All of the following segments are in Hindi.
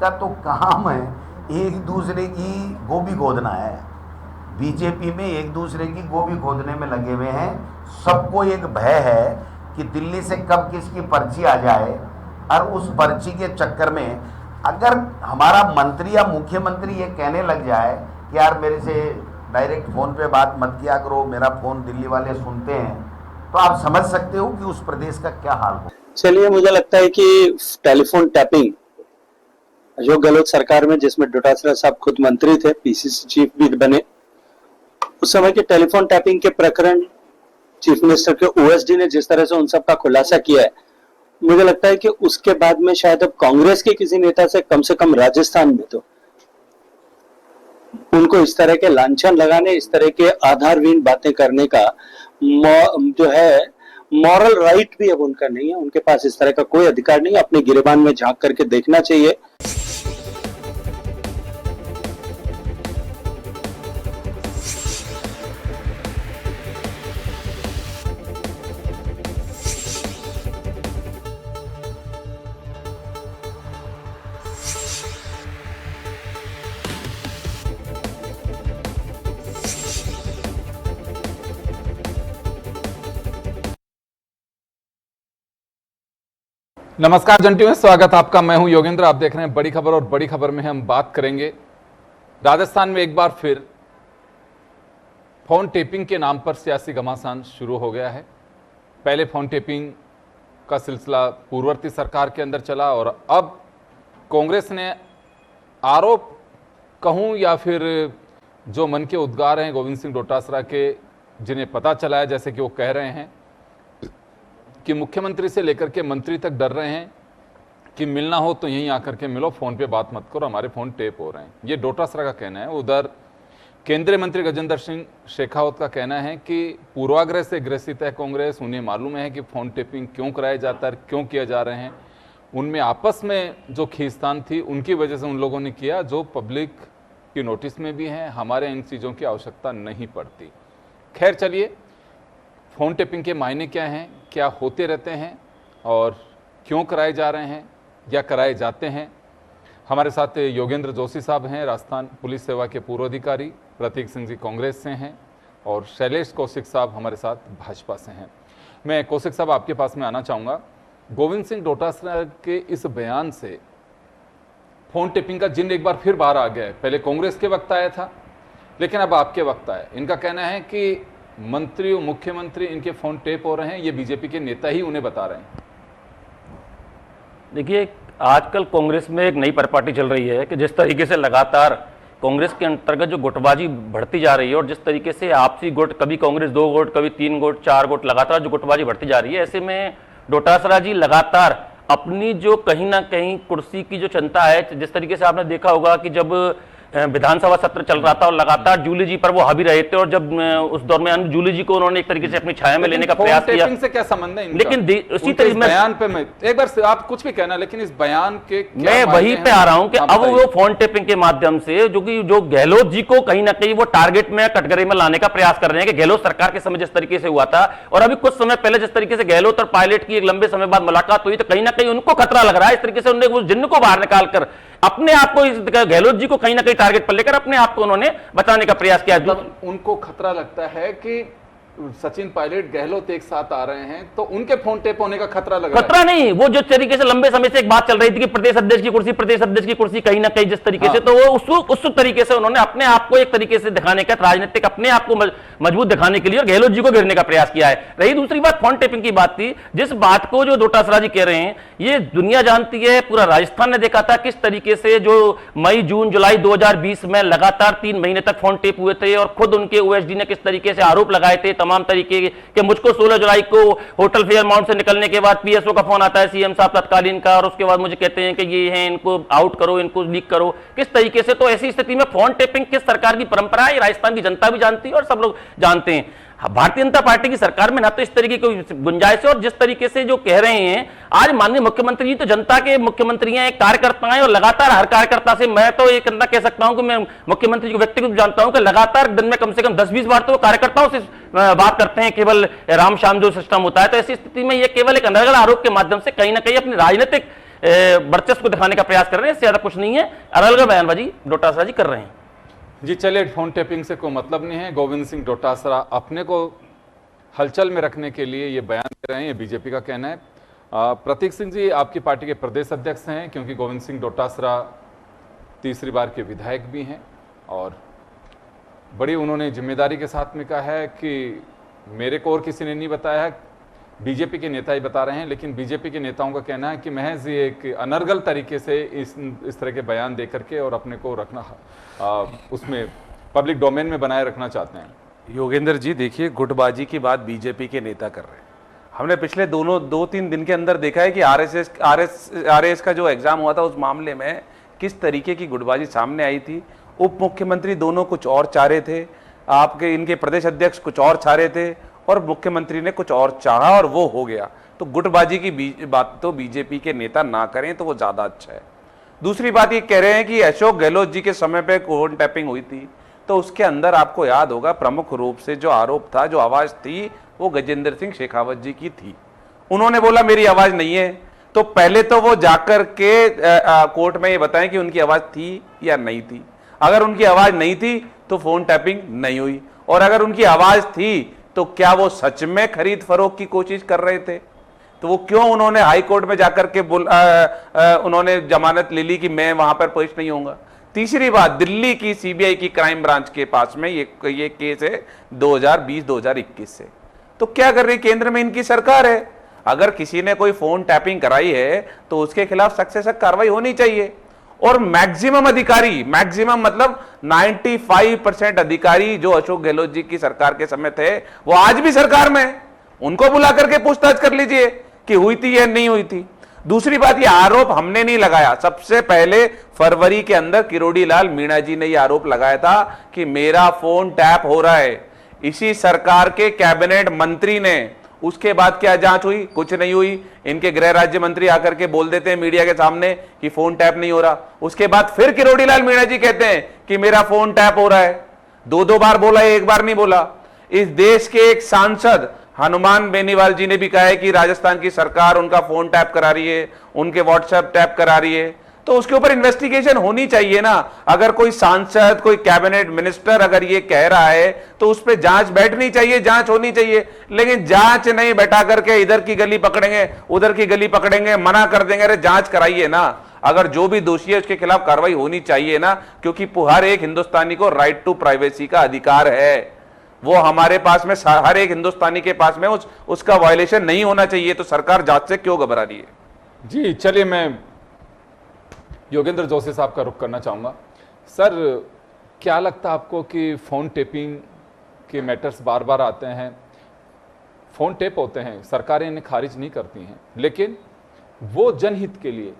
का तो काम है एक दूसरे की गोभी खोदना है। बीजेपी में एक दूसरे की गोभी खोदने में लगे हुए हैं। सबको एक भय है कि दिल्ली से कब किसकी पर्ची आ जाए, और उस पर्ची के चक्कर में अगर हमारा मंत्री या मुख्यमंत्री ये कहने लग जाए कि यार मेरे से डायरेक्ट फ़ोन पे बात मत किया करो, मेरा फ़ोन दिल्ली वाले सुनते हैं, तो आप समझ सकते हो कि उस प्रदेश का क्या हाल हो। चलिए, मुझे लगता है कि टेलीफोन टैपिंग अशोक गहलोत सरकार में, जिसमें डोटासरा साहब खुद मंत्री थे, पीसीसी चीफ भी बने, उस समय के टेलीफोन टैपिंग के प्रकरण चीफ मिनिस्टर के ओएसडी ने जिस तरह से उन सब का खुलासा किया है, मुझे लगता है कि उसके बाद में शायद अब कांग्रेस के किसी नेता से कम राजस्थान में तो उनको इस तरह के लांछन लगाने, इस तरह के आधारहीन बातें करने का जो है मॉरल राइट भी अब उनका नहीं है। उनके पास इस तरह का कोई अधिकार नहीं है। अपने गिरेबान में झांक करके देखना चाहिए। नमस्कार जंटी में स्वागत आपका। मैं हूं योगेंद्र। आप देख रहे हैं बड़ी खबर, और बड़ी खबर में हम बात करेंगे राजस्थान में एक बार फिर फोन टेपिंग के नाम पर सियासी घमासान शुरू हो गया है। पहले फोन टेपिंग का सिलसिला पूर्ववर्ती सरकार के अंदर चला, और अब कांग्रेस ने आरोप कहूं या फिर जो मन के उद्गार हैं गोविंद सिंह डोटासरा के, जिन्हें पता चला है, जैसे कि वो कह रहे हैं कि मुख्यमंत्री से लेकर के मंत्री तक डर रहे हैं कि मिलना हो तो यहीं आकर के मिलो, फोन पे बात मत करो, हमारे फोन टेप हो रहे हैं। ये डोटासरा का कहना है। उधर केंद्रीय मंत्री गजेंद्र सिंह शेखावत का कहना है कि पूर्वाग्रह से ग्रसित है कांग्रेस। उन्हें मालूम है कि फोन टेपिंग क्यों कराया जाता है, क्यों किया जा रहे हैं। उनमें आपस में जो खींचतान थी उनकी वजह से उन लोगों ने किया, जो पब्लिक की नोटिस में भी है। हमारे इन चीज़ों की आवश्यकता नहीं पड़ती। खैर चलिए, फ़ोन टेपिंग के मायने क्या हैं, क्या होते रहते हैं और क्यों कराए जा रहे हैं या कराए जाते हैं। हमारे साथ योगेंद्र जोशी साहब हैं, राजस्थान पुलिस सेवा के पूर्व अधिकारी। प्रतीक सिंह जी कांग्रेस से हैं, और शैलेश कौशिक साहब हमारे साथ भाजपा से हैं। मैं कौशिक साहब आपके पास में आना चाहूँगा। गोविंद सिंह डोटासरा के इस बयान से फ़ोन टेपिंग का जिन एक बार फिर बाहर आ गया है। पहले कांग्रेस के वक्त आया था, लेकिन अब आपके वक्त आया। इनका कहना है कि मंत्री और मुख्यमंत्री इनके फोन टेप हो रहे हैं, ये बीजेपी के नेता ही उन्हें बता रहे हैं। देखिए, आजकल कांग्रेस में एक नई परिपाटी चल रही है कि जिस तरीके से लगातार कांग्रेस के अंतर्गत जो गुटबाजी बढ़ती जा रही है, और जिस तरीके से आपसी गुट, कभी कांग्रेस 2 गुट, कभी 3 गुट, 4 गुट, लगातार जो गुटबाजी बढ़ती जा रही है, ऐसे में डोटासरा जी लगातार अपनी जो कहीं ना कहीं कुर्सी की जो चिंता है, जिस तरीके से आपने देखा होगा कि जब विधानसभा सत्र चल रहा था और लगातार जूली जी पर वो हावी रहे थे, और जब उस दौर में जूली जी को उन्होंने एक तरीके से अपनी छाया में लेने का प्रयास किया। से क्या संबंध है इनका? लेकिन उसी तरीके बयान पे मैं एक बार आप कुछ भी कहना, लेकिन इस बयान के मैं वहीं पे आ रहा हूं कि अब वो फोन टेपिंग के माध्यम से जो गहलोत जी को कहीं ना कहीं वो टारगेट में, कटघरे में लाने का प्रयास कर रहे हैं कि गहलोत सरकार के समय जिस तरीके से हुआ था, और अभी कुछ समय पहले जिस तरीके से गहलोत और पायलट की एक लंबे समय बाद मुलाकात हुई, तो कहीं ना कहीं उनको खतरा लग रहा है। इस तरीके से उन्होंने उस जिन्न को बाहर निकालकर अपने आप को, गहलोत जी को कहीं ना कहीं टारगेट पर लेकर अपने आप को उन्होंने बताने का प्रयास किया। उनको खतरा लगता है कि सचिन पायलट गहलोत एक साथ आ रहे हैं, तो उनके फोन टेप होने का खतरा लग रहा है। खतरा नहीं, वो जो तरीके से लंबे समय से एक बात चल रही थी कि प्रदेश अध्यक्ष की कुर्सी कहीं ना कहीं जिस तरीके से, तो वो उस तरीके से उन्होंने अपने आप को एक तरीके से दिखाने का, राजनीतिक अपने आप को मजबूत दिखाने के लिए और गहलोत जी को घेरने का प्रयास किया है। रही दूसरी बात, फोन टेपिंग की बात थी, जिस बात को जो डोटासरा जी कह रहे हैं, ये दुनिया जानती है, पूरा राजस्थान ने देखा था किस तरीके से जो मई, जून, जुलाई 2020 में लगातार 3 महीने तक फोन टेप हुए थे, और खुद उनके ओएसडी ने किस तरीके से आरोप लगाए थे तमाम तरीके कि मुझको 16 जुलाई को होटल फेयरमाउंट से निकलने के बाद पीएसओ का फोन आता है, सीएम साहब तत्कालीन का, और उसके बाद मुझे कहते हैं कि ये हैं, इनको आउट करो, इनको लीक करो, किस तरीके से। तो ऐसी स्थिति में फोन टेपिंग किस सरकार की परंपरा है, राजस्थान की जनता भी जानती है और सब लोग जानते हैं। भारतीय जनता पार्टी की सरकार में ना तो इस तरीके की गुंजाइश है, और जिस तरीके से जो कह रहे हैं आज माननीय मुख्यमंत्री जी तो जनता के मुख्यमंत्री हैं, कार्यकर्ता हैं, और लगातार हर कार्यकर्ता से मैं तो एक कह सकता हूं कि मैं मुख्यमंत्री को व्यक्तिगत जानता हूं कि लगातार दिन में कम से कम 10-20 बार तो कार्यकर्ताओं से बात करते हैं, केवल राम शाम जो सिस्टम होता है। तो ऐसी स्थिति में यह केवल एक अनर्गल आरोप के माध्यम से कहीं ना कहीं अपनी राजनीतिक वर्चस्व को दिखाने का प्रयास कर रहे हैं, इससे ज्यादा कुछ नहीं है। अलग बयानबाजी डोटासरा जी कर रहे हैं। जी चलिए, फोन टैपिंग से कोई मतलब नहीं है। गोविंद सिंह डोटासरा अपने को हलचल में रखने के लिए ये बयान दे रहे हैं, ये बीजेपी का कहना है। प्रतीक सिंह जी आपकी पार्टी के प्रदेश अध्यक्ष हैं, क्योंकि गोविंद सिंह डोटासरा तीसरी बार के विधायक भी हैं और बड़ी उन्होंने जिम्मेदारी के साथ में कहा है कि मेरे को और किसी ने नहीं बताया है, बीजेपी के नेता ही बता रहे हैं। लेकिन बीजेपी के नेताओं का कहना है कि महज ये एक अनर्गल तरीके से इस तरह के बयान दे करके और अपने को रखना उसमें पब्लिक डोमेन में बनाए रखना चाहते हैं। योगेंद्र जी देखिए, गुटबाजी की बात बीजेपी के नेता कर रहे हैं। हमने पिछले 2-3 दिन के अंदर देखा है कि आरएस का जो एग्जाम हुआ था उस मामले में किस तरीके की गुटबाजी सामने आई थी। उप मुख्यमंत्री दोनों कुछ और चाह रहे थे, आपके इनके प्रदेश अध्यक्ष कुछ और चाह रहे थे और मुख्यमंत्री ने कुछ और चाहा और वो हो गया। तो गुटबाजी की बात तो बीजेपी के नेता ना करें तो वो ज्यादा अच्छा है। दूसरी बात ये कह रहे हैं कि अशोक गहलोत जी के समय पे फोन टैपिंग हुई थी, तो उसके अंदर आपको याद होगा प्रमुख रूप से जो आरोप था, जो आवाज थी, वो गजेंद्र सिंह शेखावत जी की थी। उन्होंने बोला मेरी आवाज नहीं है, तो पहले तो वो जाकर के कोर्ट में ये बताएं कि उनकी आवाज थी या नहीं थी। अगर उनकी आवाज नहीं थी तो फोन टैपिंग नहीं हुई, और अगर उनकी आवाज थी तो क्या वो सच में खरीद फरोख्त की कोशिश कर रहे थे? तो वो क्यों उन्होंने हाई कोर्ट में जाकर के उन्होंने जमानत ले ली कि मैं वहां पर पेश नहीं होऊंगा। तीसरी बात, दिल्ली की सीबीआई की क्राइम ब्रांच के पास में ये केस है 2020-2021 से। तो क्या कर रही केंद्र में इनकी सरकार है? अगर किसी ने कोई फोन टैपिंग कराई है तो उसके खिलाफ सख्त से सख्त कार्रवाई होनी चाहिए। और मैक्सिमम अधिकारी, मैक्सिमम मतलब 95% अधिकारी जो अशोक गहलोत जी की सरकार के समय थे वो आज भी सरकार में है। उनको बुला करके पूछताछ कर लीजिए कि हुई थी या नहीं हुई थी। दूसरी बात, ये आरोप हमने नहीं लगाया। सबसे पहले फरवरी के अंदर किरोड़ी लाल मीणा जी ने यह आरोप लगाया था कि मेरा फोन टैप हो रहा है, इसी सरकार के कैबिनेट मंत्री ने। उसके बाद क्या जांच हुई? कुछ नहीं हुई। इनके गृह राज्य मंत्री आकर के बोल देते हैं मीडिया के सामने कि फोन टैप नहीं हो रहा। उसके बाद फिर किरोड़ी लाल मीणा जी कहते हैं कि मेरा फोन टैप हो रहा है। 2 बार बोला है, 1 बार नहीं बोला। इस देश के एक सांसद हनुमान बेनीवाल जी ने भी कहा है कि राजस्थान की सरकार उनका फोन टैप करा रही है, उनके व्हाट्सएप टैप करा रही है। तो उसके ऊपर इन्वेस्टिगेशन होनी चाहिए ना। अगर कोई सांसद, कोई कैबिनेट मिनिस्टर अगर ये कह रहा है तो उस पर जांच बैठनी चाहिए, जांच होनी चाहिए। लेकिन जांच नहीं बैठा करके इधर की गली पकड़ेंगे, उधर की गली पकड़ेंगे, मना कर देंगे। अरे जांच कराइए ना। अगर जो भी दोषी है उसके खिलाफ कार्रवाई होनी चाहिए ना, क्योंकि हर एक हिंदुस्तानी को राइट टू प्राइवेसी का अधिकार है। वो हमारे पास में, हर एक हिंदुस्तानी के पास में उसका वायलेशन नहीं होना चाहिए। तो सरकार जांच से क्यों घबरा रही है? जी चलिए, मैं योगेंद्र जोशी साहब का रुख करना चाहूँगा। सर, क्या लगता है आपको कि फ़ोन टेपिंग के मैटर्स बार बार आते हैं, फ़ोन टेप होते हैं, सरकारें इन्हें खारिज नहीं करती हैं, लेकिन वो जनहित के लिए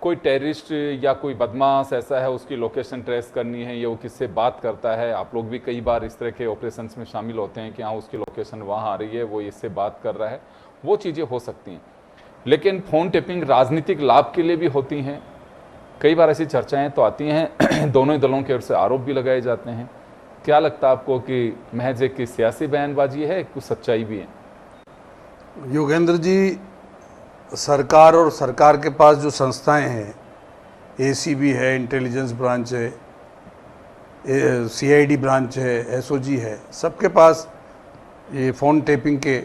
कोई टेररिस्ट या कोई बदमाश ऐसा है, उसकी लोकेशन ट्रेस करनी है, या वो किससे बात करता है। आप लोग भी कई बार इस तरह के ऑपरेशंस में शामिल होते हैं कि हाँ उसकी लोकेशन वहाँ आ रही है, वो इससे बात कर रहा है, वो चीज़ें हो सकती हैं। लेकिन फ़ोन टेपिंग राजनीतिक लाभ के लिए भी होती हैं। कई बार ऐसी चर्चाएं तो आती हैं, दोनों ही दलों की ओर से आरोप भी लगाए जाते हैं। क्या लगता है आपको कि महज एक सियासी बयानबाजी है, कुछ सच्चाई भी है? योगेंद्र जी, सरकार और सरकार के पास जो संस्थाएं हैं, एसीबी है, इंटेलिजेंस ब्रांच है, सीआईडी ब्रांच है, एसओजी है, सबके पास ये फ़ोन टेपिंग के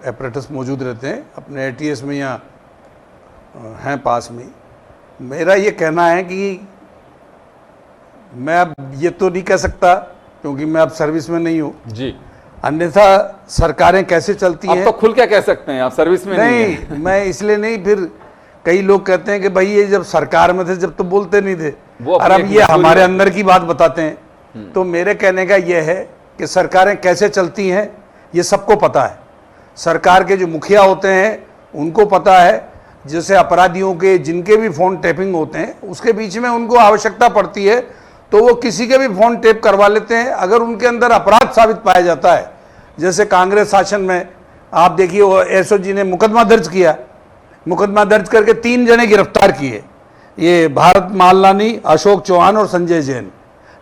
एपरेटस मौजूद रहते हैं। अपने एटीएस में या हैं पास में। मेरा ये कहना है कि मैं अब ये तो नहीं कह सकता क्योंकि मैं अब सर्विस में नहीं हूँ जी, अन्यथा सरकारें कैसे चलती हैं आप तो खुल क्या कह सकते हैं, आप सर्विस में नहीं मैं इसलिए नहीं। फिर कई लोग कहते हैं कि भाई ये जब सरकार में थे जब तो बोलते नहीं थे, और अब ये हमारे अंदर की बात बताते हैं। तो मेरे कहने का ये है कि सरकारें कैसे चलती हैं ये सबको पता है। सरकार के जो मुखिया होते हैं उनको पता है। जैसे अपराधियों के जिनके भी फ़ोन टैपिंग होते हैं उसके बीच में उनको आवश्यकता पड़ती है तो वो किसी के भी फ़ोन टैप करवा लेते हैं। अगर उनके अंदर अपराध साबित पाया जाता है, जैसे कांग्रेस शासन में आप देखिए वो एसओजी ने मुकदमा दर्ज किया, मुकदमा दर्ज करके 3 जने गिरफ्तार किए, ये भारत मालनानी, अशोक चौहान और संजय जैन।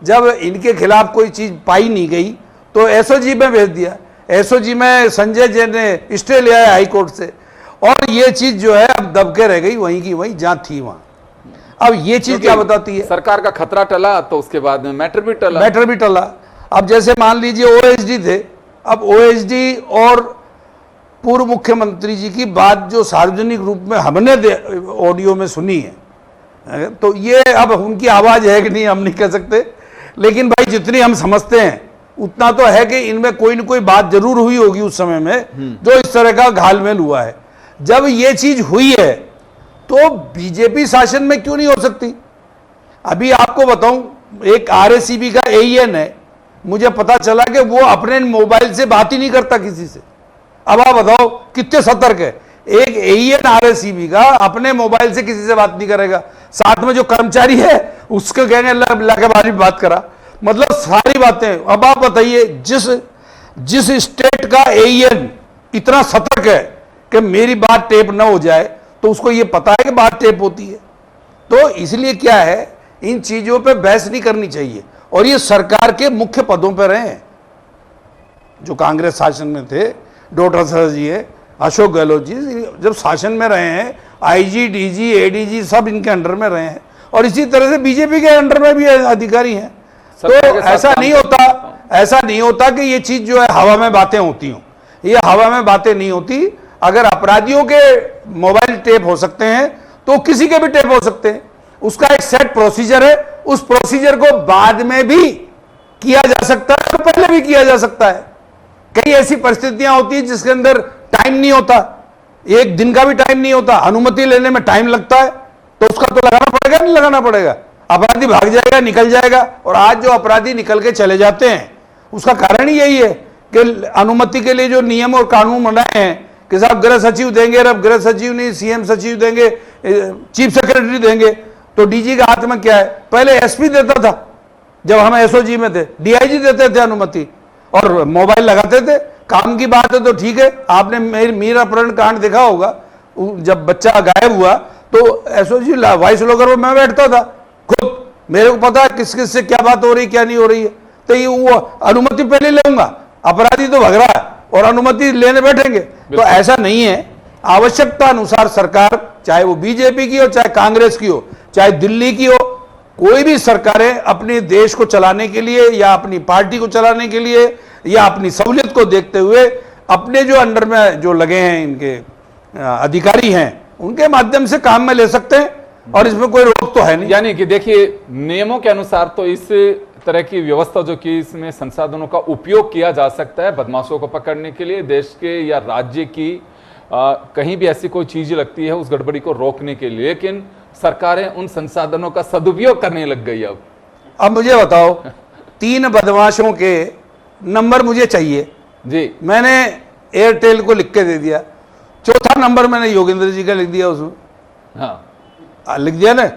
जब इनके खिलाफ कोई चीज़ पाई नहीं गई तो एसओजी में भेज दिया। एसओजी में संजय जैन ने स्टे ले आया हाई कोर्ट से, और ये चीज जो है अब दब के रह गई वहीं की वहीं जहां थी वहां। अब ये चीज क्या बताती है? सरकार का खतरा टला तो उसके बाद में मैटर भी टला। मैटर भी टला। अब जैसे मान लीजिए ओएसडी थे, अब ओएसडी और पूर्व मुख्यमंत्री जी की बात जो सार्वजनिक रूप में हमने ऑडियो में सुनी है, तो ये अब उनकी आवाज है कि नहीं हम नहीं कह सकते, लेकिन भाई जितनी हम समझते हैं उतना तो है कि इनमें कोई न कोई बात जरूर हुई होगी उस समय में जो इस तरह का घालमेल हुआ है। जब ये चीज हुई है तो बीजेपी शासन में क्यों नहीं हो सकती? अभी आपको बताऊं, एक आरएसीबी का एईएन है, मुझे पता चला कि वो अपने मोबाइल से बात ही नहीं करता किसी से। अब आप बताओ कितने सतर्क है। एक एईएन आरएसीबी का अपने मोबाइल से किसी से बात नहीं करेगा, साथ में जो कर्मचारी है उसके कहेंगे अल्लाह के बारे में बात करा, मतलब सारी बातें। अब आप बताइए, जिस स्टेट का एईएन इतना सतर्क है कि मेरी बात टेप ना हो जाए, तो उसको ये पता है कि बात टेप होती है। तो इसलिए क्या है, इन चीजों पे बहस नहीं करनी चाहिए। और ये सरकार के मुख्य पदों पर रहे हैं जो कांग्रेस शासन में थे, डोटासरा जी है, अशोक गहलोत जी, जब शासन में रहे हैं, आईजी, डीजी, एडीजी सब इनके अंडर में रहे हैं, और इसी तरह से बीजेपी के अंडर में भी अधिकारी हैं। तो ऐसा नहीं होता कि ये चीज जो है हवा में बातें होती हों। ये हवा में बातें नहीं होती। अगर अपराधियों के मोबाइल टेप हो सकते हैं तो किसी के भी टेप हो सकते हैं। उसका एक सेट प्रोसीजर है, उस प्रोसीजर को बाद में भी किया जा सकता है और पहले भी किया जा सकता है। कई ऐसी परिस्थितियां होती है जिसके अंदर टाइम नहीं होता, एक दिन का भी टाइम नहीं होता, अनुमति लेने में टाइम लगता है, तो उसका तो लगाना पड़ेगा, नहीं लगाना पड़ेगा? अपराधी भाग जाएगा, निकल जाएगा। और आज जो अपराधी निकल के चले जाते हैं उसका कारण ही यही है कि अनुमति के लिए जो नियम और कानून बनाए हैं कि साहब गृह सचिव देंगे, अब गृह सचिव नहीं सीएम सचिव देंगे, चीफ सेक्रेटरी देंगे, तो डीजी के हाथ में क्या है? पहले एसपी देता था, जब हम एसओजी में थे, डीआईजी देते थे अनुमति और मोबाइल लगाते थे। काम की बात है तो ठीक है। आपने मीर अपहरण कांड देखा होगा, जब बच्चा गायब हुआ तो एसओजी वॉइस लॉकर में मैं बैठता था, खुद मेरे को पता है किस किस से क्या बात हो रही क्या नहीं हो रही है। तो ये वो अनुमति पहले लेऊंगा, अपराधी तो भग रहा है और अनुमति लेने बैठेंगे, तो ऐसा नहीं है। आवश्यकता अनुसार सरकार, चाहे वो बीजेपी की हो, चाहे कांग्रेस की हो, चाहे दिल्ली की हो, कोई भी सरकारें अपने देश को चलाने के लिए या अपनी पार्टी को चलाने के लिए या अपनी सहूलियत को देखते हुए अपने जो अंडर में जो लगे हैं इनके अधिकारी हैं उनके माध्यम से काम में ले सकते हैं, और इसमें कोई रोक तो है नहीं। यानी कि देखिए, नियमों के अनुसार तो इस तरह की व्यवस्था जो कि इसमें संसाधनों का उपयोग किया जा सकता है बदमाशों को पकड़ने के लिए, देश के या राज्य की कहीं भी ऐसी कोई चीज लगती है उस गड़बड़ी को रोकने के लिए, लेकिन सरकारें उन संसाधनों का सदुपयोग करने लग गई। अब मुझे बताओ, 3 बदमाशों के नंबर मुझे चाहिए जी, मैंने एयरटेल को लिख के दे दिया, चौथा नंबर मैंने योगेंद्र जी का लिख दिया उसमें। हाँ, लिख दिया ना।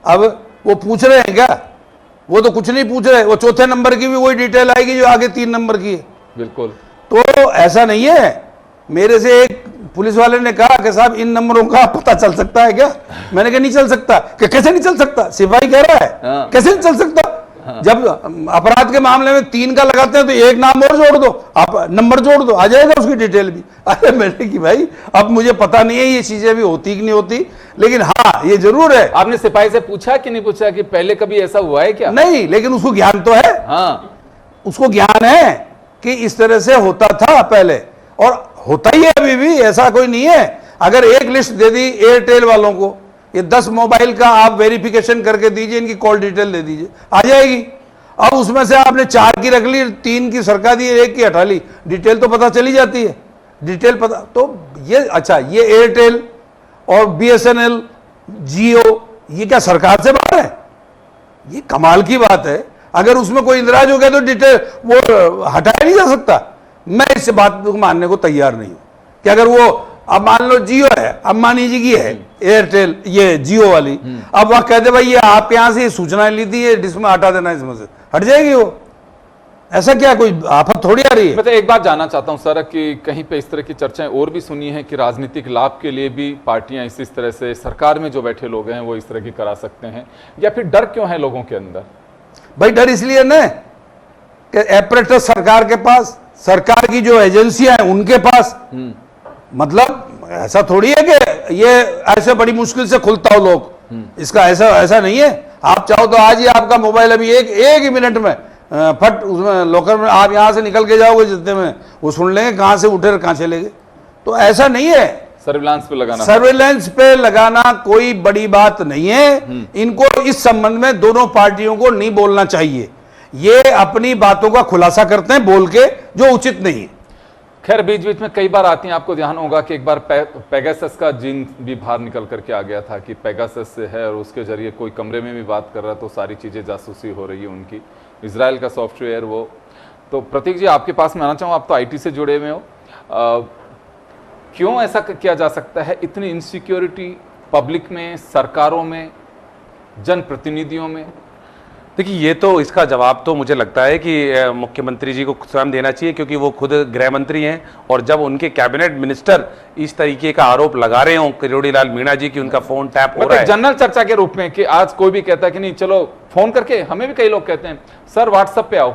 अब वो पूछ रहे हैं क्या? वो तो कुछ नहीं पूछ रहे, वो चौथे नंबर की भी वही डिटेल आएगी जो आगे 3 नंबर की है। बिल्कुल। तो ऐसा नहीं है। मेरे से एक पुलिस वाले ने कहा कि साहब इन नंबरों का पता चल सकता है क्या? मैंने कहा नहीं चल सकता। कि कैसे नहीं चल सकता? सिपाही कह रहा है। हाँ। कैसे नहीं चल सकता? हाँ। जब अपराध के मामले में 3 का लगाते हैं तो एक नाम और जोड़ दो, आप नंबर जोड़ दो, आ जाएगा उसकी डिटेल भी। अरे मैंने कि भाई अब मुझे पता नहीं है ये चीजें भी होती कि नहीं होती, लेकिन हाँ ये जरूर है। आपने सिपाही से पूछा कि नहीं पूछा कि पहले कभी ऐसा हुआ है क्या? नहीं, लेकिन उसको ज्ञान तो है। हाँ, उसको ज्ञान है कि इस तरह से होता था पहले और होता ही है अभी भी, ऐसा कोई नहीं है। अगर एक लिस्ट दे दी एयरटेल वालों को, ये 10 मोबाइल का आप वेरिफिकेशन करके दीजिए, इनकी कॉल डिटेल दे दीजिए, आ जाएगी। अब उसमें से आपने 4 की रख ली, 3 की सरका दी, 1 की हटा ली, डिटेल तो पता चली जाती है। डिटेल पता तो ये अच्छा, ये एयरटेल और बीएसएनएल, जियो, ये क्या सरकार से बाहर है? ये कमाल की बात है। अगर उसमें कोई इंदराज हो गया तो डिटेल वो हटाया नहीं जा सकता। मैं इस बात को मानने को तैयार नहीं हूं कि अगर वो, अब मान लो जियो है, अंबानी जी की है एयरटेल, ये जियो वाली, अब वह कहते भाई ये आपके यहां से सूचना ली थी, ये जिसमें हटा देना, इसमें से हट जाएगी वो। ऐसा क्या कोई आफत थोड़ी आ रही है? मैं तो एक बात जानना चाहता हूं सर कि कहीं पे इस तरह की चर्चाएं और भी सुनी है कि राजनीतिक लाभ के लिए भी पार्टियां इस तरह से सरकार में जो बैठे लोग हैं वो इस तरह की करा सकते हैं, या फिर डर क्यों है लोगों के अंदर? भाई डर इसलिए ना कि एपरेटस सरकार के पास, सरकार की जो एजेंसियां हैं उनके पास, मतलब ऐसा थोड़ी है कि ये ऐसे बड़ी मुश्किल से खुलता हो लोग, इसका ऐसा नहीं है। आप चाहो तो आज ही आपका मोबाइल अभी एक ही मिनट में फट उसमें लॉकर में आप यहां से निकल के जाओगे जितने में वो सुन लेंगे कहां से उठे और कहां चले गए। तो ऐसा नहीं है, सर्विलांस पे लगाना कोई बड़ी बात नहीं है। इनको इस संबंध में दोनों पार्टियों को नहीं बोलना चाहिए, ये अपनी बातों का खुलासा करते हैं बोल के, जो उचित नहीं है। खैर बीच बीच में कई बार आती हैं, आपको ध्यान होगा कि एक बार पेगासस का जिन भी बाहर निकल करके आ गया था कि पेगासस से है और उसके जरिए कोई कमरे में भी बात कर रहा तो सारी चीज़ें जासूसी हो रही है उनकी, इजराइल का सॉफ्टवेयर वो। तो प्रतीक जी आपके पास में आना चाहूँ, आप तो आईटी से जुड़े हुए हो, क्यों ऐसा किया जा सकता है? इतनी इनसिक्योरिटी पब्लिक में, सरकारों में, जनप्रतिनिधियों में। देखिए ये तो इसका जवाब तो मुझे लगता है कि मुख्यमंत्री जी को स्वयं देना चाहिए, क्योंकि वो खुद गृह मंत्री हैं। और जब उनके कैबिनेट मिनिस्टर इस तरीके का आरोप लगा रहे हों किरोड़ी लाल मीणा जी की उनका फोन टैप हो रहा है जनरल चर्चा के रूप में, कि आज कोई भी कहता है कि नहीं चलो फोन करके, हमें भी कई लोग कहते हैं सर व्हाट्सएप पे आओ।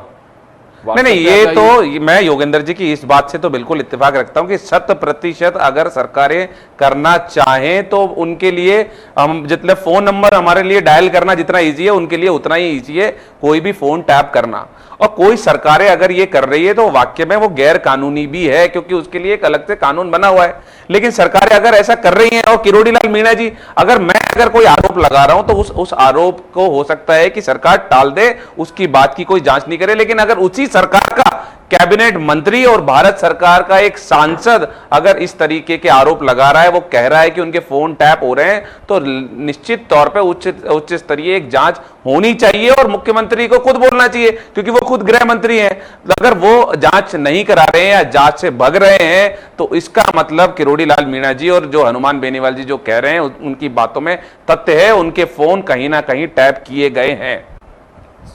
नहीं, ये तो मैं योगेंद्र जी की इस बात से तो बिल्कुल इत्तेफाक रखता हूं कि 100% अगर सरकारें करना चाहें तो उनके लिए हम जितने फोन नंबर हमारे लिए डायल करना जितना इजी है, उनके लिए उतना ही इजी है कोई भी फोन टैप करना। और कोई सरकारें अगर ये कर रही है तो वाकई में वो गैर कानूनी भी है, क्योंकि उसके लिए एक अलग से कानून बना हुआ है। लेकिन सरकारें अगर ऐसा कर रही हैं, और किरोड़ी लाल मीणा जी अगर कोई आरोप लगा रहा हूं तो उस आरोप को हो सकता है कि सरकार टाल दे, उसकी बात की कोई जांच नहीं करे। लेकिन अगर उसी सरकार का कैबिनेट मंत्री और भारत सरकार का एक सांसद अगर इस तरीके के आरोप लगा रहा है, वो कह रहा है कि उनके फोन टैप हो रहे हैं, तो निश्चित तौर पे उच्च स्तरीय एक जांच होनी चाहिए और मुख्यमंत्री को खुद बोलना चाहिए, क्योंकि वो खुद गृह मंत्री हैं। अगर वो जांच नहीं करा रहे हैं या जांच से भग रहे हैं तो इसका मतलब किरोड़ी लाल मीणा जी और जो हनुमान बेनीवाल जी जो कह रहे हैं उनकी बातों में तथ्य है, उनके फोन कहीं ना कहीं टैप किए गए हैं।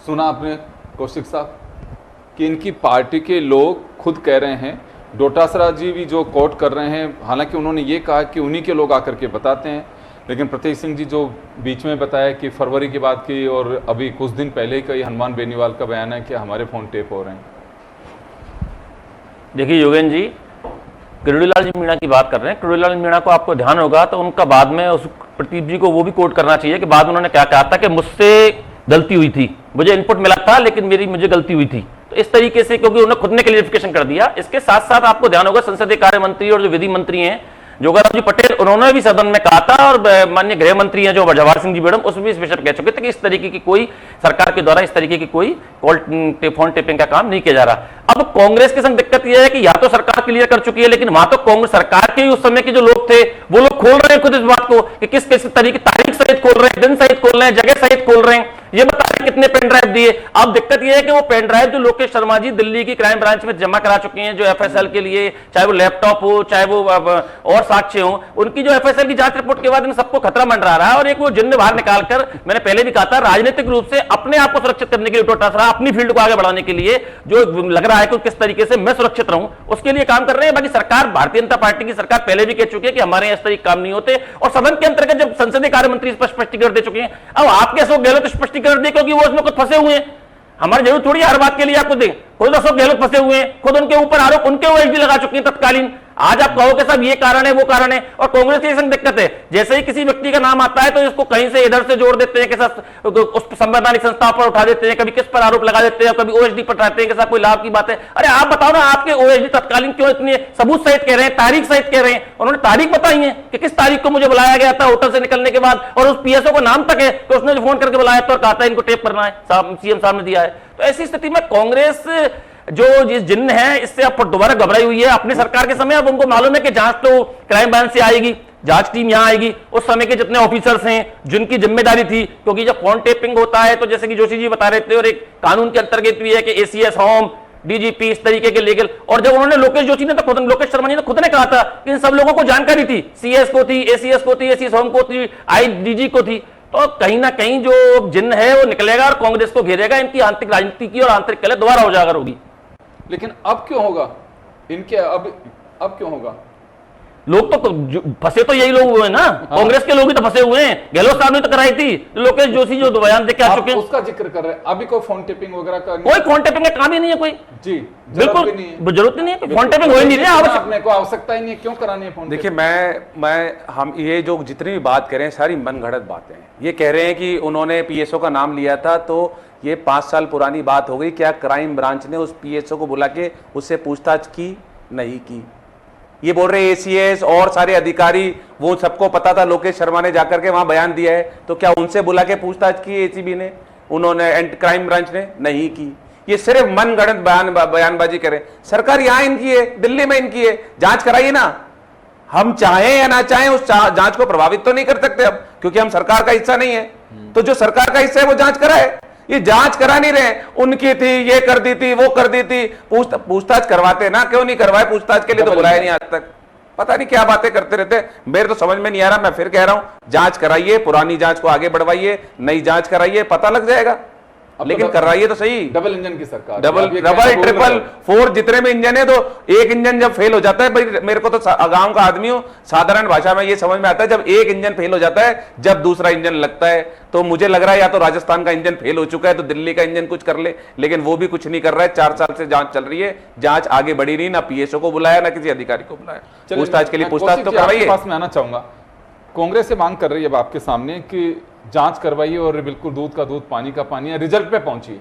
सुना आपने कौशिक साहब कि इनकी पार्टी के लोग खुद कह रहे हैं, डोटासरा जी भी जो कोट कर रहे हैं, हालांकि उन्होंने ये कहा कि उन्हीं के लोग आकर के बताते हैं, लेकिन प्रतीक सिंह जी जो बीच में बताया कि फरवरी की बात की और अभी कुछ दिन पहले का ही हनुमान बेनीवाल का बयान है कि हमारे फोन टेप हो रहे हैं। देखिए योगेंद्र जी, किरोड़ी लाल जी मीणा की बात कर रहे हैं। किरोड़ी लाल मीणा को आपको ध्यान होगा तो उनका बाद में उस प्रतीक जी को वो भी कोट करना चाहिए कि बाद में उन्होंने क्या कहा था कि मुझसे गलती हुई थी, मुझे इनपुट मिला था लेकिन मुझे गलती हुई थी। तो इस तरीके से, क्योंकि उन्होंने खुद ने क्लियरिफिकेशन कर दिया। इसके साथ साथ आपको ध्यान होगा संसदीय कार्य मंत्री और जो विधि मंत्री हैं जोगाराम जी पटेल, उन्होंने भी सदन में कहा था, और माननीय गृह मंत्री हैं जो जवाहर सिंह जी मैडम, उसमें भी इस विषय पर कह चुके थे कि इस तरीके की कोई सरकार के द्वारा इस तरीके की कोई फोन टेपिंग का काम नहीं किया जा रहा। अब कांग्रेस के संग दिक्कत यह है कि या तो सरकार क्लियर कर चुकी है, लेकिन वहां तो कांग्रेस सरकार के उस समय के जो लोग थे वो लोग खोल रहे हैं खुद इस बात को कि किस तरीके तारीख सहित खोल रहे हैं, दिन सहित खोल रहे हैं, जगह सहित खोल रहे हैं, ये बता रहे कितने पेन ड्राइव दिए। अब दिक्कत यह है कि वो पेन ड्राइव जो लोकेश शर्मा जी दिल्ली की क्राइम ब्रांच में जमा करा चुके हैं, जो एफएसएल के लिए, चाहे वो लैपटॉप हो चाहे वो और साक्ष्य हो, उनकी जो एफएसएल की जांच रिपोर्ट के बाद इन सबको खतरा मंडरा रहा है। और एक वो जिन्न बाहर निकालकर, मैंने पहले भी कहा था, राजनीतिक रूप से अपने आप को सुरक्षित करने के लिए डोटासरा अपनी फील्ड को आगे बढ़ाने के लिए जो लग रहा है कि किस तरीके से मैं सुरक्षित रहूं, उसके लिए काम कर रहे हैं। बाकी सरकार, भारतीय जनता पार्टी की सरकार पहले भी कह चुकी है कि हमारे यहां इस तरीके काम नहीं होते, और सदन के अंतर्गत जब संसदीय कार्य मंत्री स्पष्टीकरण दे चुके हैं, अब आप कैसे गहलोत स्पष्टीकरण दे, क्योंकि वो उसमें खुद फंसे हुए हैं। हमारी जरूरत थोड़ी हर बात के लिए आपको दें, खुद अशोक गहलोत फंसे हुए हैं, खुद उनके ऊपर आरोप, उनके ओएसडी लगा चुके हैं तत्कालीन। आज आप कहो कि साहब ये कारण है वो कारण है, और कांग्रेस की संग दिक्कत है, जैसे ही किसी व्यक्ति का नाम आता है तो इसको कहीं से इधर से जोड़ देते हैं कि साहब उस संवैधानिक संस्था पर उठा देते हैं, कभी किस पर आरोप लगा देते हैं, कभी ओएसडी पर उठाते हैं कि साहब कोई लाभ की बात है। अरे आप बताओ ना, आपके ओएसडी तत्कालीन क्यों इतने सबूत सहित कह रहे हैं, तारीख सहित कह रहे हैं? उन्होंने तारीख बताई है कि किस तारीख को मुझे बुलाया गया था होटल से निकलने के बाद, और उस पीएसओ का नाम तक है कि उसने फोन करके बुलाया था और कहा था इनको टेप करना है, सीएम साहब ने दिया है। तो ऐसी स्थिति में कांग्रेस जो जिस जिन्न है इससे अब दोबारा घबराई हुई है अपनी सरकार के समय। अब उनको मालूम है कि जांच तो क्राइम ब्रांच से आएगी, जांच टीम यहां आएगी, उस समय के जितने ऑफिसर्स हैं जिनकी जिम्मेदारी थी, क्योंकि जब फोन टेपिंग होता है तो जैसे कि जोशी जी बता रहे थे, और एक कानून के अंतर्गत भी है कि एसीएस, होम, डीजीपी, इस तरीके के लीगल, और जब उन्होंने लोकेश जोशी ने तो खुद, लोकेश शर्मा जी ने खुद ने कहा था कि इन सब लोगों को जानकारी थी, सीएस को थी, एसीएस को थी, एसीएस होम को थी, आईडीजी को थी। तो कहीं ना कहीं जो जिन्न है वो निकलेगा और कांग्रेस को घेरेगा, इनकी आंतरिक राजनीति की और आंतरिक कलह दोबारा उजागर होगी। लेकिन अब क्यों होगा इनके, अब क्यों होगा? लोग तो फंसे तो यही लोग हुए हैं ना, कांग्रेस के लोग ही तो फंसे हुए हैं। गहलोत साहब ने तो कराई थी, लोकेश जोशी जो बयान देके आ चुके हैं, उसका जिक्र कर रहे हैं। अभी कोई फोन टेपिंग वगैरह का कोई फोन टेपिंग का काम ही नहीं है, कोई जी बिल्कुल जरूरत ही नहीं है, फोन टेपिंग हो ही नहीं रही, आवश्यकता ही नहीं है, क्यों करानी है फोन? देखिए हम ये जो जितनी भी बात करें सारी मनगढ़ंत बातें हैं। ये कह रहे हैं कि उन्होंने पीएसओ का नाम लिया था, तो ये 5 साल पुरानी बात हो गई। क्या क्राइम ब्रांच ने उस पीएसओ को बुला के उससे पूछताछ की? नहीं की। ये बोल रहे एसीएस और सारे अधिकारी, वो सबको पता था, लोकेश शर्मा ने जाकर के वहां बयान दिया है, तो क्या उनसे बुला के पूछताछ की एसीबी ने, उन्होंने क्राइम ब्रांच ने? नहीं की। ये सिर्फ मनगढ़ंत बयानबाजी करें। सरकार यहां इनकी है, दिल्ली में इनकी है, जांच कराइए ना। हम चाहें या ना चाहें उस जांच को प्रभावित तो नहीं कर सकते अब, क्योंकि हम सरकार का हिस्सा नहीं है। तो जो सरकार का हिस्सा है वो जांच कराए। ये जांच करा नहीं रहे, उनकी थी, ये कर दी थी, वो कर दी थी। पूछताछ करवाते ना, क्यों नहीं करवाए? पूछताछ के लिए तो बुलाया नहीं आज तक। पता नहीं क्या बातें करते रहते, मेरे तो समझ में नहीं आ रहा। मैं फिर कह रहा हूं, जांच कराइए, पुरानी जांच को आगे बढ़वाइए, नई जांच कराइए, पता लग जाएगा। लेकिन कराइए तो सही। डबल इंजन की सरकार, डबल ट्रिपल 4 जितने भी इंजन है, तो एक इंजन जब फेल हो जाता है, भाई मेरे को तो गांव का आदमी हूं, साधारण भाषा में ये समझ में आता है, जब एक इंजन फेल हो जाता है, जब दूसरा इंजन लगता है, तो मुझे लग रहा है या तो राजस्थान का इंजन फेल हो चुका है, तो दिल्ली का इंजन कुछ कर ले, लेकिन वो भी कुछ नहीं कर रहा है। 4 साल से जांच चल रही है, जांच आगे बढ़ी नहीं, ना पीएसओ को बुलाया, ना किसी अधिकारी को बुलाया। पूछताछ के लिए पूछताछ तो करवाइए। पास में आना चाहूंगा, कांग्रेस से मांग कर रही है अब आपके सामने कि जांच करवाइए और बिल्कुल दूध का दूध पानी का पानी है, रिजल्ट पे पहुंची।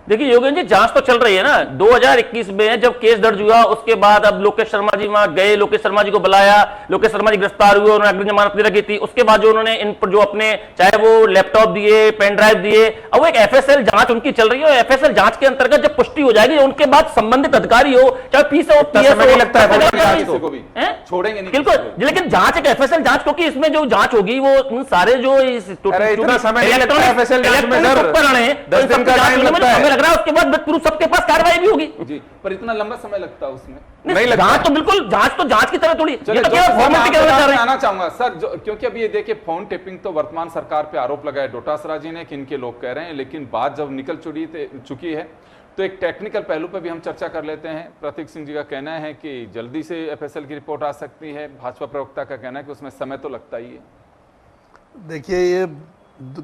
देखिए योगेंद्र जी, जांच तो चल रही है ना। 2021 में जब केस दर्ज हुआ, उसके बाद अब लोकेश शर्मा जी वहां गए, लोकेश शर्मा जी को बुलाया, लोकेश शर्मा जी गिरफ्तार हुए, उन्होंने अग्रिम जमानत रखी थी। उसके बाद जो उन्होंने इन पर जो अपने चाहे वो लैपटॉप दिए, पेन ड्राइव दिए, अब वो एक एफएसएल जांच उनकी चल रही है। और एफएसएल जांच के अंतर्गत जब पुष्टि हो जाएगी, उनके बाद संबंधित अधिकारी हो, चाहे पीएसओ लगता है छोड़ेंगे नहीं बिल्कुल। लेकिन जांच एक एफएसएल जांच, क्योंकि इसमें जो जांच होगी वो उन सारे जो इतना समय नहीं लगता है एफएसएल जांच में, सर। 10 दिन का टाइम लगता है, लग रहा है। उसके बाद सबके पास कार्रवाई भी होगी जी, पर इतना लंबा समय लगता है उसमें? नहीं लगता। जांच तो बिल्कुल, जांच की तरह थोड़ी, ये तो केवल फॉर्मेलिटी के चाह रहे हैं। आना चाहूंगा सर, क्योंकि अभी ये देखिए, फोन टेपिंग तो वर्तमान सरकार पे आरोप लगाया डोटासरा जी ने कि इनके लोग कह रहे हैं, लेकिन बात जब निकल चुकी है, तो एक टेक्निकल पहलू पे भी हम चर्चा कर लेते हैं। प्रतीक सिंह जी का कहना है कि जल्दी से एफएसएल की रिपोर्ट आ सकती है, भाजपा प्रवक्ता का कहना है कि उसमें समय तो लगता ही है। देखिए, ये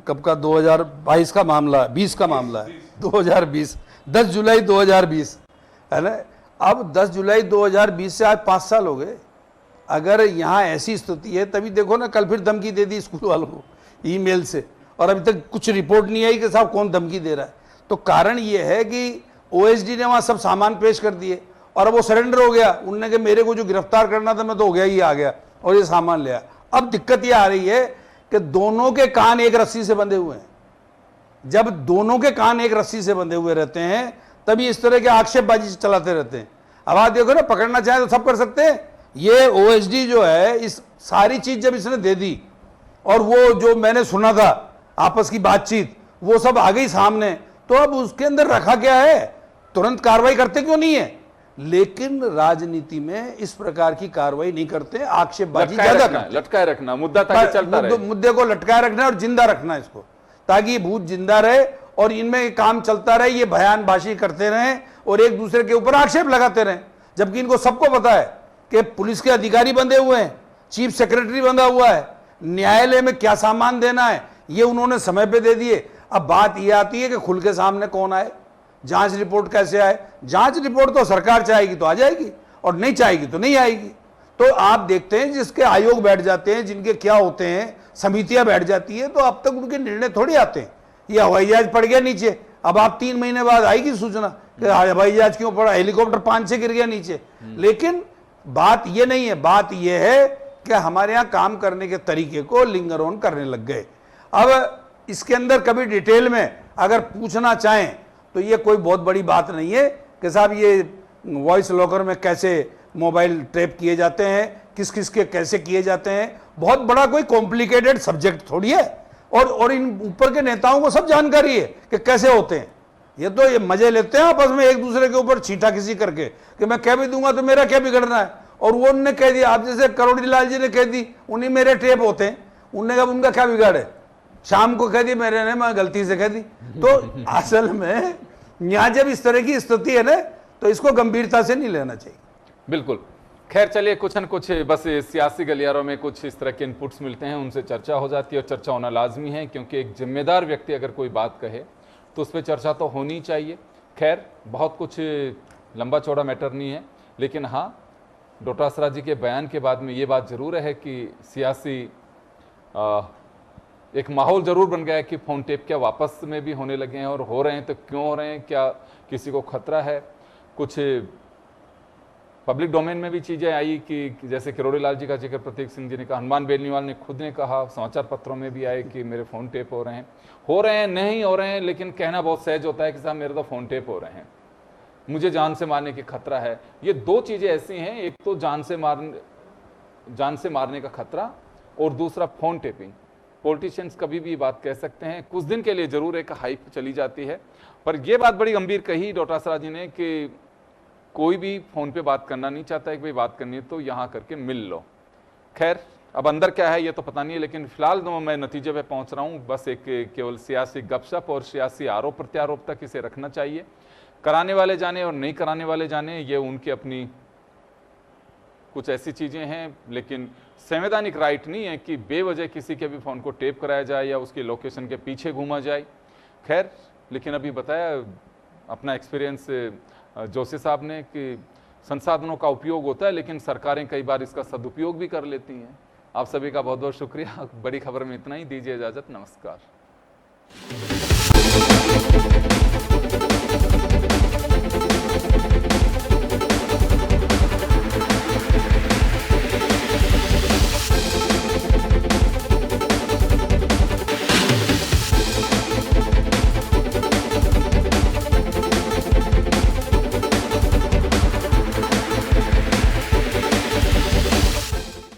कब का 2022 का मामला है, 20 का मामला है, 2020, 10 जुलाई 2020 है ना। अब 10 जुलाई 2020 से आज 5 साल हो गए। अगर यहाँ ऐसी स्थिति है, तभी देखो ना, कल फिर धमकी दे दी स्कूल वालों को ईमेल से, और अभी तक कुछ रिपोर्ट नहीं आई कि साहब कौन धमकी दे रहा है। तो कारण ये है कि ओएसडी ने वहाँ सब सामान पेश कर दिए और अब वो सरेंडर हो गया। उनने कि मेरे को जो गिरफ्तार करना था मैं तो हो गया ही, आ गया और ये सामान लिया। अब दिक्कत ये आ रही है कि दोनों के कान एक रस्सी से बंधे हुए हैं। जब दोनों के कान एक रस्सी से बंधे हुए रहते हैं, तभी इस तरह के आक्षेपबाजी चलाते रहते हैं। अब आप देखो ना, पकड़ना चाहे तो सब कर सकते हैं। ये ओएसडी जो है, इस सारी चीज जब इसने दे दी, और वो जो मैंने सुना था आपस की बातचीत, वो सब आ गई सामने, तो अब उसके अंदर रखा क्या है? तुरंत कार्रवाई करते क्यों नहीं है? लेकिन राजनीति में इस प्रकार की कार्रवाई नहीं करते, आक्षेपबाजी ज्यादा करते। लटकाए रखना मुद्दा, ताकि चलता रहे। मुद्दे को लटकाए रखना और जिंदा रखना इसको, ताकि ये भूत जिंदा रहे और इनमें काम चलता रहे। ये बयानबाजी करते रहें और एक दूसरे के ऊपर आक्षेप लगाते रहें, जबकि इनको सबको पता है कि पुलिस के अधिकारी बंधे हुए हैं, चीफ सेक्रेटरी बंधा हुआ है, न्यायालय में क्या सामान देना है ये उन्होंने समय पे दे दिए। अब बात यह आती है कि खुल के सामने कौन आए, जांच रिपोर्ट कैसे आए। जांच रिपोर्ट तो सरकार चाहेगी तो आ जाएगी, और नहीं चाहेगी तो नहीं आएगी। तो आप देखते हैं, जिसके आयोग बैठ जाते हैं, जिनके क्या होते हैं, समितियां बैठ जाती है, तो अब तक उनके निर्णय थोड़ी आते हैं। ये हवाई जहाज पड़ गया नीचे, अब आप 3 महीने बाद आएगी सूचना कि हवाई जहाज क्यों पड़ा, हेलीकॉप्टर 5 से गिर गया नीचे। लेकिन बात ये नहीं है, बात ये है कि हमारे यहाँ काम करने के तरीके को लिंगर ऑन करने लग गए। अब इसके अंदर कभी डिटेल में अगर पूछना चाहें तो ये कोई बहुत बड़ी बात नहीं है कि साहब ये वॉइस लॉकर में कैसे मोबाइल ट्रैप किए जाते हैं, किस किस के कैसे किए जाते हैं। बहुत बड़ा कोई कॉम्प्लिकेटेड सब्जेक्ट थोड़ी है, और इन ऊपर के नेताओं को सब जानकारी है कि कैसे होते हैं। ये तो ये मजे लेते हैं आपस में एक दूसरे के ऊपर छींटा किसी करके कि मैं कह भी दूंगा तो मेरा क्या बिगड़ना है। और वो उनने कह दिया, आप जैसे करोड़ी लाल जी ने कह दी, उन्हीं मेरे टेप होते हैं, उनने कहा उनका क्या बिगाड़ है। शाम को कह दी मेरे ने, मैं गलती से कह दी। तो असल में यहाँ जब इस तरह की स्थिति है ना, तो इसको गंभीरता से नहीं लेना चाहिए। बिल्कुल। खैर चलिए, कुछ न कुछ बस सियासी गलियारों में कुछ इस तरह के इनपुट्स मिलते हैं, उनसे चर्चा हो जाती है और चर्चा होना लाजमी है, क्योंकि एक जिम्मेदार व्यक्ति अगर कोई बात कहे तो उस पर चर्चा तो होनी चाहिए। खैर बहुत कुछ लंबा चौड़ा मैटर नहीं है, लेकिन हाँ, डोटासरा जी के बयान के बाद में ये बात ज़रूर है कि सियासी एक माहौल ज़रूर बन गया है कि फ़ोन टेप क्या वापस में भी होने लगे हैं, और हो रहे हैं तो क्यों हो रहे हैं, क्या किसी को खतरा है। कुछ पब्लिक डोमेन में भी चीज़ें आई कि जैसे किरोड़ी लाल जी का जिक्र प्रतीक सिंह जी ने कहा, हनुमान बेनीवाल ने खुद ने कहा, समाचार पत्रों में भी आए कि मेरे फ़ोन टेप हो रहे हैं नहीं हो रहे हैं, लेकिन कहना बहुत सहज होता है कि साहब मेरे तो फ़ोन टेप हो रहे हैं, मुझे जान से मारने की खतरा है। ये दो चीज़ें ऐसी हैं, एक तो जान से मारने का खतरा और दूसरा फ़ोन टेपिंग। पॉलिटिशियंस कभी भी बात कह सकते हैं, कुछ दिन के लिए ज़रूर एक हाइप चली जाती है, पर यह बात बड़ी गंभीर कही डोटासरा जी ने कि कोई भी फ़ोन पे बात करना नहीं चाहता है कि भाई बात करनी है तो यहाँ करके मिल लो। खैर अब अंदर क्या है ये तो पता नहीं है, लेकिन फिलहाल तो मैं नतीजे पे पहुँच रहा हूँ, बस एक केवल सियासी गपशप और सियासी आरोप प्रत्यारोप तक इसे रखना चाहिए। कराने वाले जाने और नहीं कराने वाले जाने, ये उनकी अपनी कुछ ऐसी चीज़ें हैं, लेकिन संवैधानिक राइट नहीं है कि बेवजह किसी के भी फ़ोन को टेप कराया जाए या उसकी लोकेशन के पीछे घूमा जाए। खैर, लेकिन अभी बताया अपना एक्सपीरियंस जोशी साहब ने कि संसाधनों का उपयोग होता है, लेकिन सरकारें कई बार इसका सदुपयोग भी कर लेती हैं। आप सभी का बहुत बहुत शुक्रिया। बड़ी खबर में इतना ही, दीजिए इजाज़त, नमस्कार।